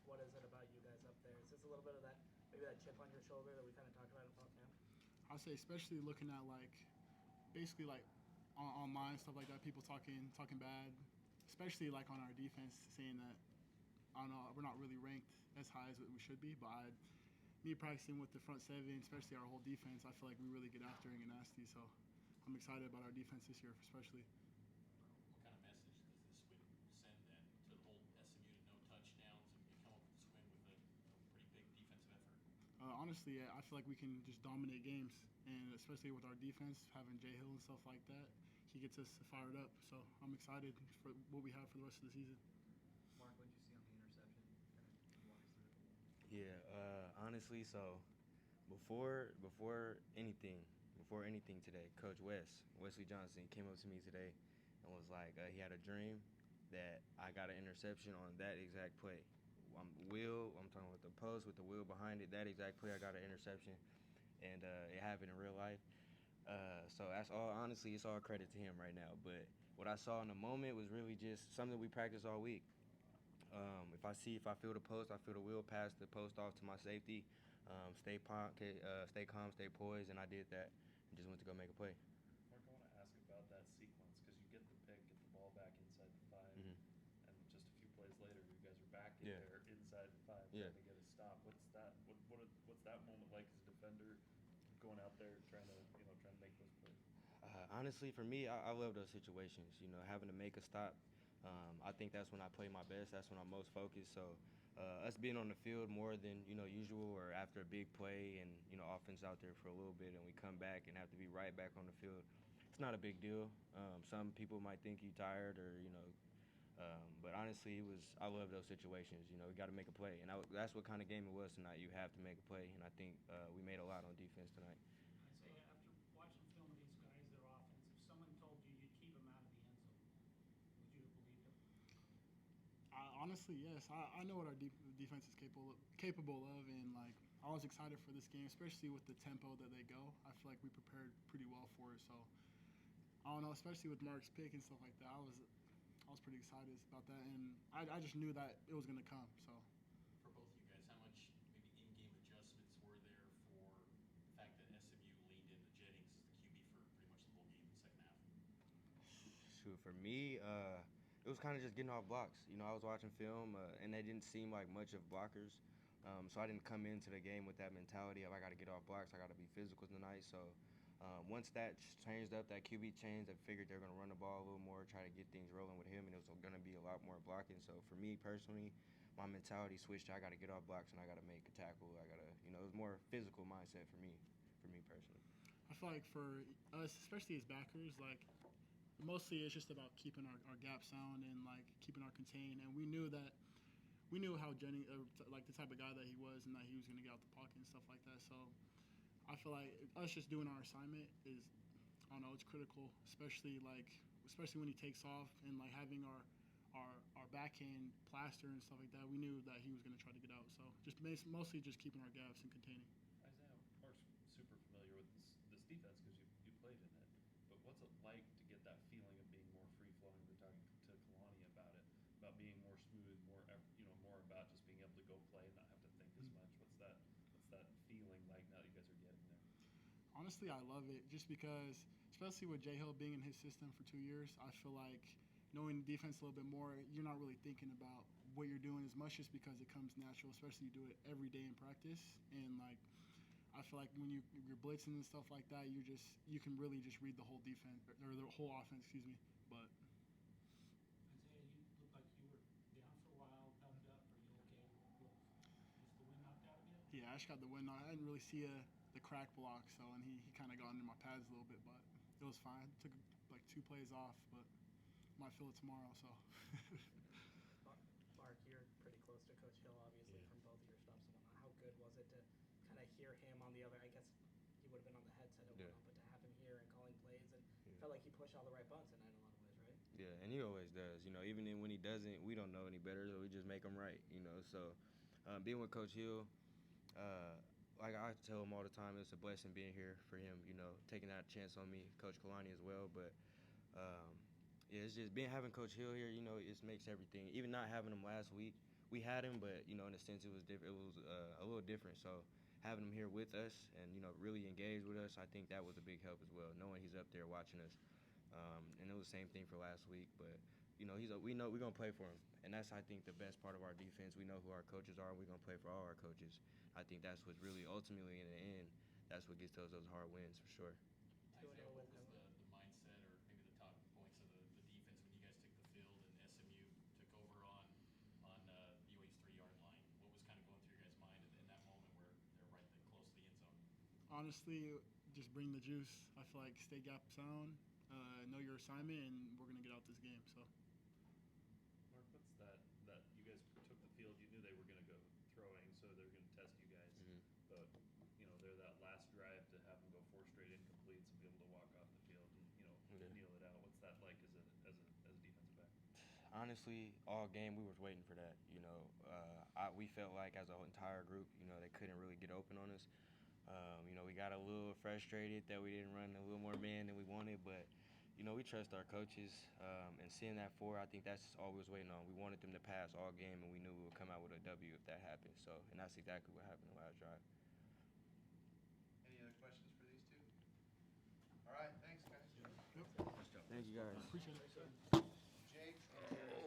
what is it about you guys up there? Is this a little bit of that, maybe that chip on your shoulder that we kind of talked about in fall camp? I'll say especially looking at like basically like online stuff like that, people talking bad, especially like on our defense, saying that I don't know we're not really ranked as high as we should be. But me practicing with the front seven, especially our whole defense, I feel like we really get after it and get nasty. So I'm excited about our defense this year, especially. What kind of message does this win send then to the whole SMU to no touchdowns and come up with this win with a pretty big defensive effort? Honestly, I feel like we can just dominate games, and especially with our defense, having Jay Hill and stuff like that, he gets us fired up. So I'm excited for what we have for the rest of the season. Mark, what did you see on the interception? Kind of walk us through it. Yeah, honestly, so before anything today, Coach Wesley Johnson, came up to me today and was like, he had a dream that I got an interception on that exact play. I'm talking with the post with the wheel behind it. That exact play, I got an interception, and it happened in real life. So that's all. Honestly, it's all credit to him right now. But what I saw in the moment was really just something we practiced all week. If I feel the post, I feel the wheel, pass the post off to my safety, stay calm, stay poised, and I did that and just went to go make a play. Mark, I want to ask about that sequence because you get the pick, get the ball back inside the 5, Mm-hmm. and just a few plays later, you guys are back in Yeah. there inside the 5 Yeah. trying to get a stop. What's that? What's that moment like as a defender, going out there trying to make those plays? Honestly, for me, I love those situations. Having to make a stop. I think that's when I play my best. That's when I'm most focused. So us being on the field more than usual, or after a big play and offense out there for a little bit, and we come back and have to be right back on the field, it's not a big deal. Some people might think you tired or but honestly, I love those situations. We got to make a play, and that's what kind of game it was tonight. You have to make a play, and I think we made a lot on defense tonight. Isaiah, after watching film of these guys, their offense, if someone told you you'd keep them out of the end zone, would you have believed them? Honestly, yes. I know what our defense is capable of, and like I was excited for this game, especially with the tempo that they go. I feel like we prepared pretty well for it. So I don't know, especially with Mark's pick and stuff like that. I was pretty excited about that, and I just knew that it was going to come. So For both of you guys, how much maybe in-game adjustments were there for the fact that SMU leaned into Jennings as the QB for pretty much the whole game in the second half? Shoot, for me, it was kind of just getting off blocks. I was watching film, and they didn't seem like much of blockers. So I didn't come into the game with that mentality of I got to get off blocks, I got to be physical tonight. So once that changed up, that QB changed, I figured they're going to run the ball a little more, try to get things rolling with him, and it was going to be a lot more blocking. So for me personally, my mentality switched to I got to get off blocks and I got to make a tackle. I got to, it was more physical mindset for me personally. I feel like for us, especially as backers, like mostly it's just about keeping our gap sound and like keeping our contain. And we knew how Jennings, like the type of guy that he was, and that he was going to get out the pocket and stuff like that. So I feel like us just doing our assignment is, I don't know, it's critical, especially when he takes off and like having our backhand plaster and stuff like that. We knew that he was going to try to get out. So just mostly just keeping our gaps and containing. Isaiah, Mark's super familiar with this defense because you played in it. But what's it like to get that feeling of being more free-flowing? We're talking to Kalani about it, about being more smooth, more about just being able to go play and not have to think as much. What's that feeling like now that you guys are getting there? Honestly, I love it just because, especially with Jay Hill being in his system for 2 years, I feel like knowing the defense a little bit more, you're not really thinking about what you're doing as much just because it comes natural, especially you do it every day in practice. And like, I feel like when you're blitzing and stuff like that, you can really just read the whole defense or the whole offense, But Isaiah, you looked like you were down for a while, helped up. Are you okay? Was the wind knocked out of you? yeah, I just got the win. I didn't really see the crack block, and he kind of got into my pads a little bit, but it was fine. Took like 2 plays off, but might feel it tomorrow. So. Mark, you're pretty close to Coach Hill, obviously, from both of your stops and whatnot. How good was it to kind of hear him on the other? I guess he would have been on the headset and whatnot, but to have him here and calling plays, and felt like he pushed all the right buttons tonight in a lot of ways, right? Yeah, and he always does. Even when he doesn't, we don't know any better, so we just make him right. So being with Coach Hill, like I tell him all the time, it's a blessing being here for him. Taking that chance on me, Coach Kalani as well. But yeah, it's just having Coach Hill here. It makes everything. Even not having him last week, we had him, but in a sense, it was different. It was a little different. So having him here with us and really engaged with us, I think that was a big help as well. Knowing he's up there watching us, and it was the same thing for last week. But we know we're gonna play for him, and that's I think the best part of our defense. We know who our coaches are. We're gonna play for all our coaches. I think that's what's really ultimately in the end. That's what gets those hard wins for sure. Isaiah, 2-0 what with was him. the mindset or maybe the talking points of the defense when you guys took the field and SMU took over on BYU's 3-yard line? What was kind of going through your guys' mind in that moment where they're right there close to the end zone? Honestly, just bring the juice. I feel like stay gap sound, know your assignment, and we're gonna get out this game. So. Mark, what's that you guys took the field, you knew they were going to go throwing, so they're going to test you guys. Mhm. But, they're that last drive to have them go 4 straight incompletes and be able to walk off the field and, Yeah. kneel it out. What's that like as a defensive back? Honestly, all game we was waiting for that. We felt like as an entire group, they couldn't really get open on us. We got a little frustrated that we didn't run a little more man than we wanted, but we trust our coaches. And seeing that 4, I think that's all we was waiting on. We wanted them to pass all game, and we knew we would come out with a W if that happened. So, and that's exactly what happened the last drive. Any other questions for these two? All right, thanks, guys. Yep. Thank you guys. Appreciate it. Jake and